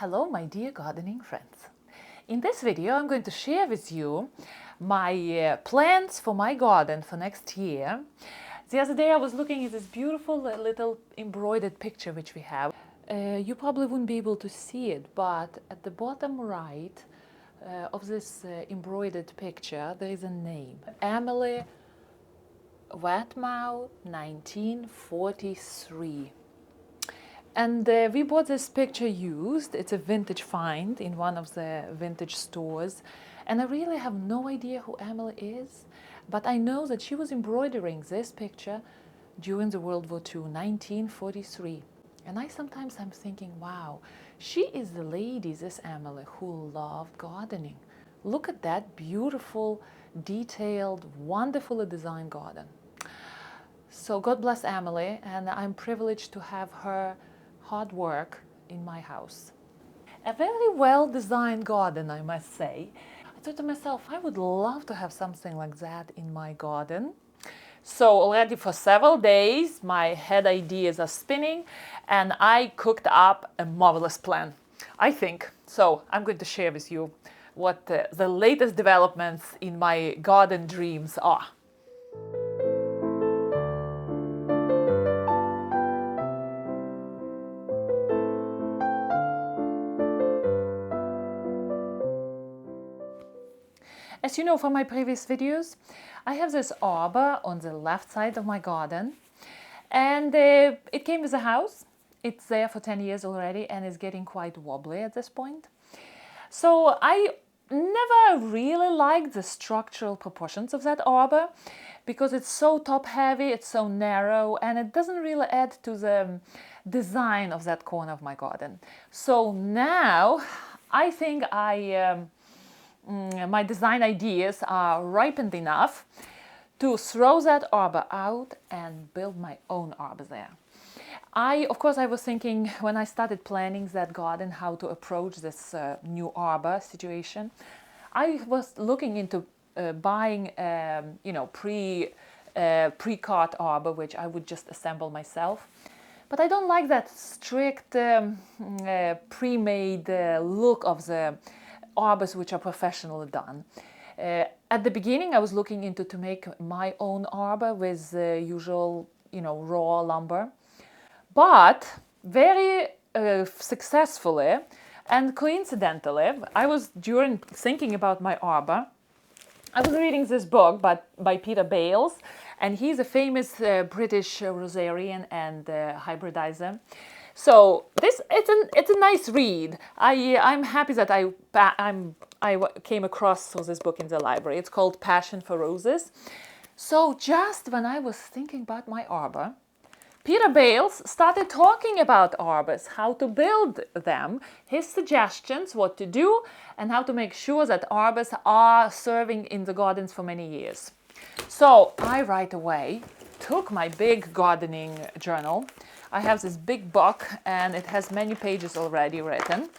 Hello, my dear gardening friends. In this video, I'm going to share with you my plans for my garden for next year. The other day, I was looking at this beautiful little embroidered picture which we have. You probably wouldn't be able to see it, but at the bottom right of this embroidered picture, there is a name. Emily Wetmouth, 1943. And we bought this picture used. It's a vintage find in one of the vintage stores. And I really have no idea who Emily is, but I know that she was embroidering this picture during the World War II, 1943. And I'm thinking, wow, she is the lady, this Emily, who loved gardening. Look at that beautiful, detailed, wonderfully designed garden. So God bless Emily, and I'm privileged to have her hard work in my house. A very well-designed garden, I must say. I thought to myself, I would love to have something like that in my garden. So already for several days, my head ideas are spinning, and I cooked up a marvelous plan, I think. So I'm going to share with you what the latest developments in my garden dreams are. As you know from my previous videos, I have this arbor on the left side of my garden, and it came with a house. It's there for 10 years already and is getting quite wobbly at this point. So I never really liked the structural proportions of that arbor because it's so top heavy, it's so narrow, and it doesn't really add to the design of that corner of my garden. So now I think my design ideas are ripened enough to throw that arbor out and build my own arbor there. Of course, I was thinking when I started planning that garden how to approach this new arbor situation. I was looking into buying, pre-cut arbor, which I would just assemble myself. But I don't like that strict pre-made look of the arbors which are professionally done. At the beginning, I was looking into to make my own arbor with usual, raw lumber. But very successfully and coincidentally, during thinking about my arbor, I was reading this book by Peter Bales, and he's a famous British rosarian and hybridizer. So it's a nice read. I'm happy that I came across this book in the library. It's called Passion for Roses. So just when I was thinking about my arbor, Peter Bales started talking about arbors, how to build them, his suggestions, what to do, and how to make sure that arbors are serving in the gardens for many years. So I right away took my big gardening journal. I have this big book and it has many pages already written.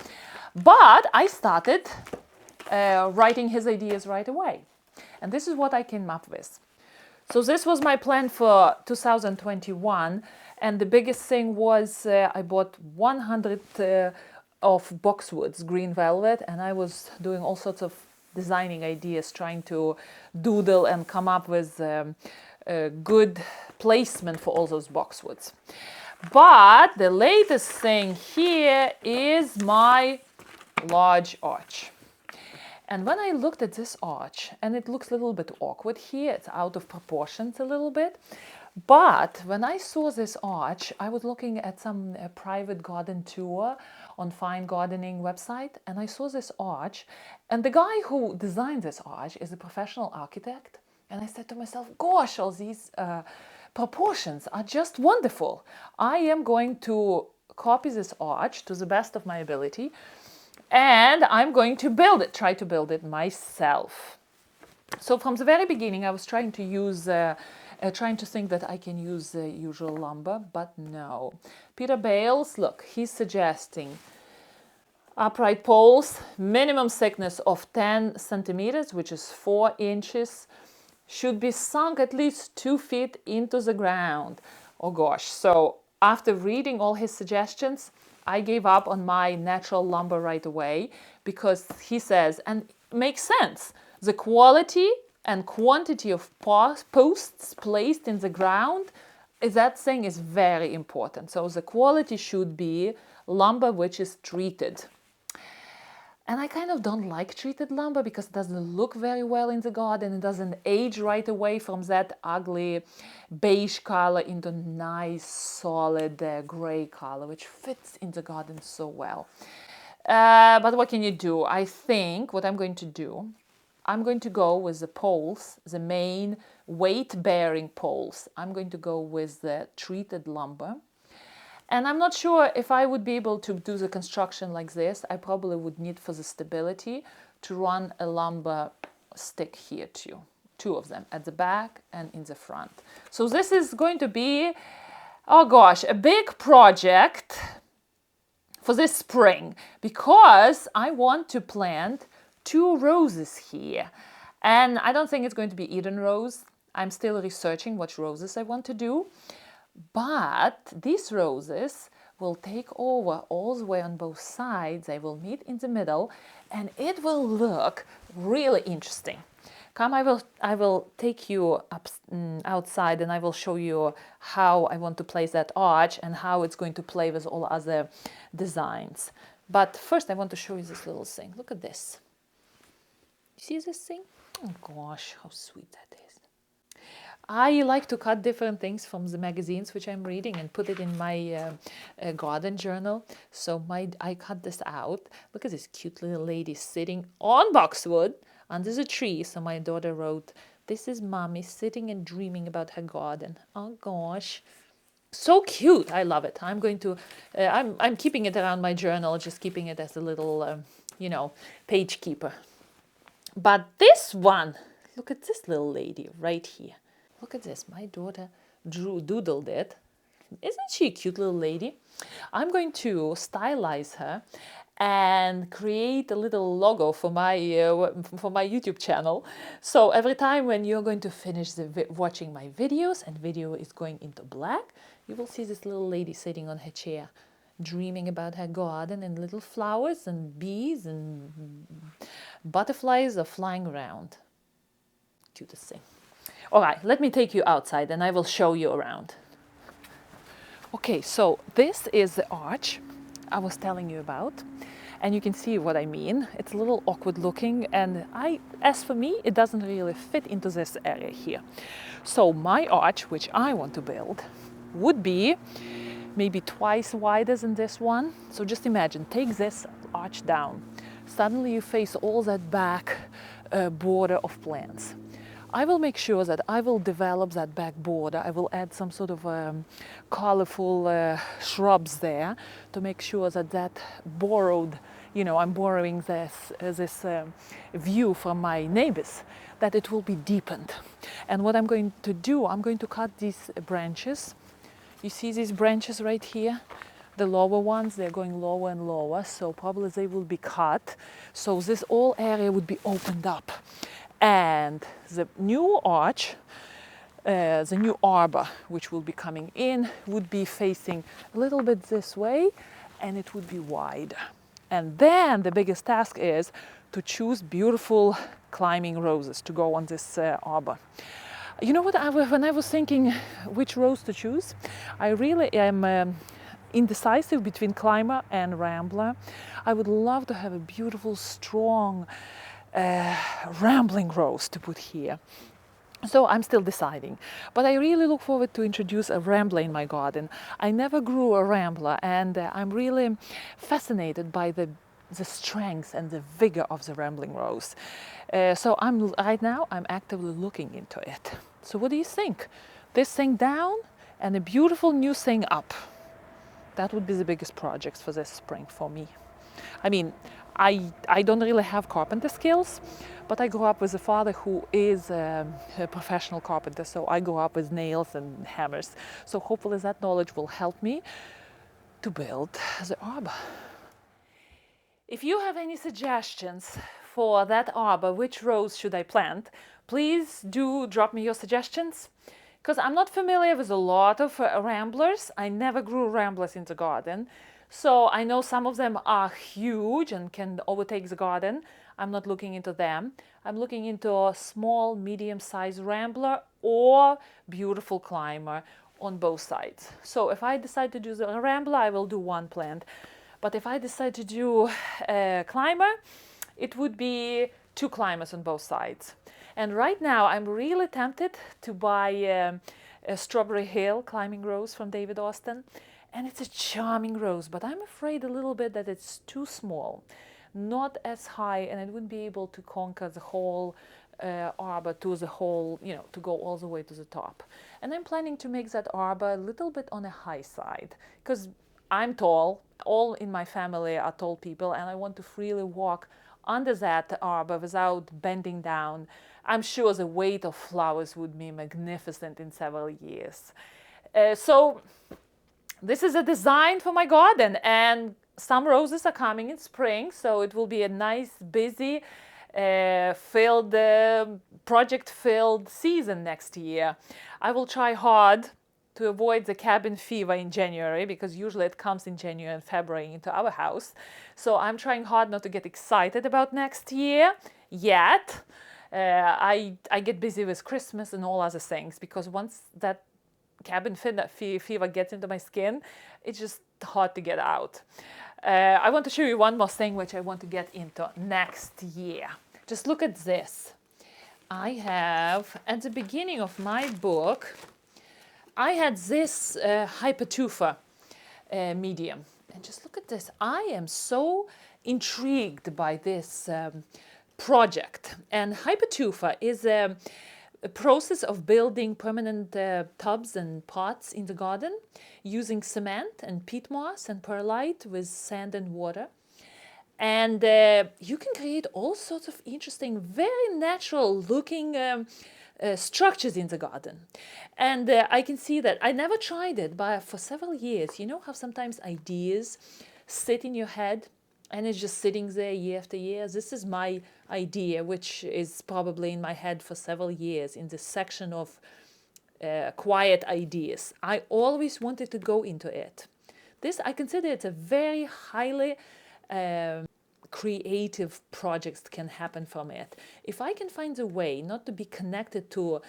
But I started writing his ideas right away. And this is what I came up with. So this was my plan for 2021. And the biggest thing was I bought 100 of boxwoods, green velvet, and I was doing all sorts of designing ideas, trying to doodle and come up with a good placement for all those boxwoods. But the latest thing here is my large arch. And when I looked at this arch, and it looks a little bit awkward here, it's out of proportions a little bit. But when I saw this arch, I was looking at some private garden tour on Fine Gardening website, and I saw this arch. And the guy who designed this arch is a professional architect. And I said to myself, gosh, all these proportions are just wonderful. I am going to copy this arch to the best of my ability, and I'm going to try to build it myself. So from the very beginning, I was trying to think that I can use the usual lumber, but no. Peter Bales, look, he's suggesting upright poles, minimum thickness of 10 centimeters, which is 4 inches, should be sunk at least 2 feet into the ground. Oh gosh, so after reading all his suggestions, I gave up on my natural lumber right away because he says, and it makes sense, the quality and quantity of posts placed in the ground, that thing is very important. So the quality should be lumber which is treated. And I kind of don't like treated lumber because it doesn't look very well in the garden. It doesn't age right away from that ugly beige color into nice solid gray color, which fits in the garden so well. But what can you do? I think what I'm going to do, I'm going to go with the poles, the main weight-bearing poles. I'm going to go with the treated lumber. And I'm not sure if I would be able to do the construction like this. I probably would need for the stability to run a lumber stick here too. Two of them at the back and in the front. So this is going to be, oh gosh, a big project for this spring because I want to plant 2 roses here. And I don't think it's going to be Eden rose. I'm still researching what roses I want to do. But these roses will take over all the way on both sides. They will meet in the middle and it will look really interesting. Come, I will take you up outside and I will show you how I want to place that arch and how it's going to play with all other designs. But first I want to show you this little thing. Look at this. You see this thing? Oh gosh, how sweet that is. I like to cut different things from the magazines which I'm reading and put it in my garden journal. So I cut this out. Look at this cute little lady sitting on boxwood under the tree. So my daughter wrote, "This is mommy sitting and dreaming about her garden." Oh gosh, so cute. I love it. I'm going to, I'm keeping it around my journal, just keeping it as a little, you know, page keeper. But this one, look at this little lady right here. Look at this. My daughter doodled it. Isn't she a cute little lady? I'm going to stylize her and create a little logo for my YouTube channel. So every time when you're going to finish watching my videos and video is going into black, you will see this little lady sitting on her chair, dreaming about her garden and little flowers and bees and butterflies are flying around. Cutest thing. All right, let me take you outside and I will show you around. Okay, so this is the arch I was telling you about. And you can see what I mean. It's a little awkward looking and as for me, it doesn't really fit into this area here. So my arch, which I want to build, would be maybe twice wider than this one. So just imagine, take this arch down. Suddenly you face all that back border of plants. I will make sure that I will develop that back border. I will add some sort of colorful shrubs there to make sure that that borrowed, you know, I'm borrowing this view from my neighbors, that it will be deepened. And what I'm going to do, I'm going to cut these branches. You see these branches right here? The lower ones, they're going lower and lower, so probably they will be cut. So this whole area would be opened up. And the new arch, the new arbor, which will be coming in, would be facing a little bit this way, and it would be wide. And then the biggest task is to choose beautiful climbing roses to go on this arbor. You know what, when I was thinking which rose to choose, I really am indecisive between climber and rambler. I would love to have a beautiful, strong, rambling rose to put here. So I'm still deciding, but I really look forward to introduce a rambler in my garden. I never grew a rambler and I'm really fascinated by the strength and the vigor of the rambling rose. So right now I'm actively looking into it. So what do you think? This thing down and a beautiful new thing up. That would be the biggest project for this spring for me. I mean, I don't really have carpenter skills, but I grew up with a father who is a professional carpenter, so I grew up with nails and hammers. So hopefully that knowledge will help me to build the arbor. If you have any suggestions for that arbor, which rose should I plant, please do drop me your suggestions. Because I'm not familiar with a lot of ramblers. I never grew ramblers in the garden. So I know some of them are huge and can overtake the garden. I'm not looking into them. I'm looking into a small, medium-sized rambler or beautiful climber on both sides. So if I decide to do the rambler, I will do one plant. But if I decide to do a climber, it would be 2 climbers on both sides. And right now I'm really tempted to buy a Strawberry Hill climbing rose from David Austin. And it's a charming rose, but I'm afraid a little bit that it's too small, not as high, and it wouldn't be able to conquer the whole arbor to the whole, to go all the way to the top. And I'm planning to make that arbor a little bit on a high side, because I'm tall, all in my family are tall people, and I want to freely walk under that arbor without bending down. I'm sure the weight of flowers would be magnificent in several years. So this is a design for my garden, and some roses are coming in spring, so it will be a nice, busy, project-filled season next year. I will try hard to avoid the cabin fever in January, because usually it comes in January and February into our house. So I'm trying hard not to get excited about next year yet. I get busy with Christmas and all other things, because once that cabin fever gets into my skin, it's just hard to get out. I want to show you one more thing which I want to get into next year. Just look at this. I have, at the beginning of my book, I had this Hypertufa medium. And just look at this. I am so intrigued by this project. And Hypertufa is a process of building permanent tubs and pots in the garden using cement and peat moss and perlite with sand and water. And you can create all sorts of interesting, very natural looking structures in the garden. And I can see that. I never tried it, but for several years, you know how sometimes ideas sit in your head and it's just sitting there year after year? This is my idea, which is probably in my head for several years in this section of quiet ideas. I always wanted to go into it. This, I consider it a very highly creative projects can happen from it. If I can find a way not to be connected to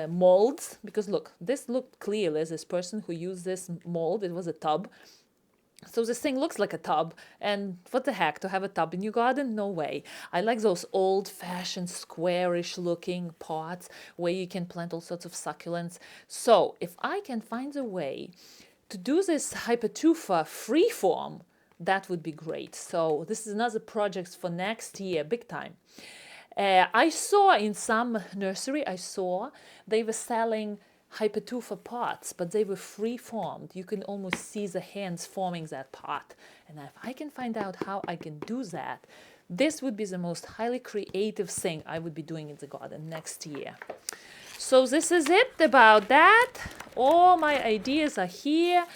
molds, because look, this looked clearly as this person who used this mold, it was a tub. So this thing looks like a tub, and what the heck, to have a tub in your garden? No way. I like those old-fashioned, squarish looking pots where you can plant all sorts of succulents. So if I can find a way to do this Hypertufa freeform, that would be great. So this is another project for next year, big time. I saw in some nursery, they were selling Hypertufa pots, but they were free-formed. You can almost see the hands forming that pot. And if I can find out how I can do that, this would be the most highly creative thing I would be doing in the garden next year. So this is it about that. All my ideas are here,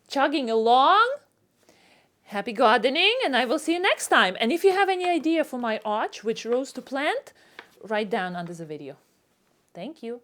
chugging along. Happy gardening, and I will see you next time. And if you have any idea for my arch, which rose to plant, write down under the video. Thank you.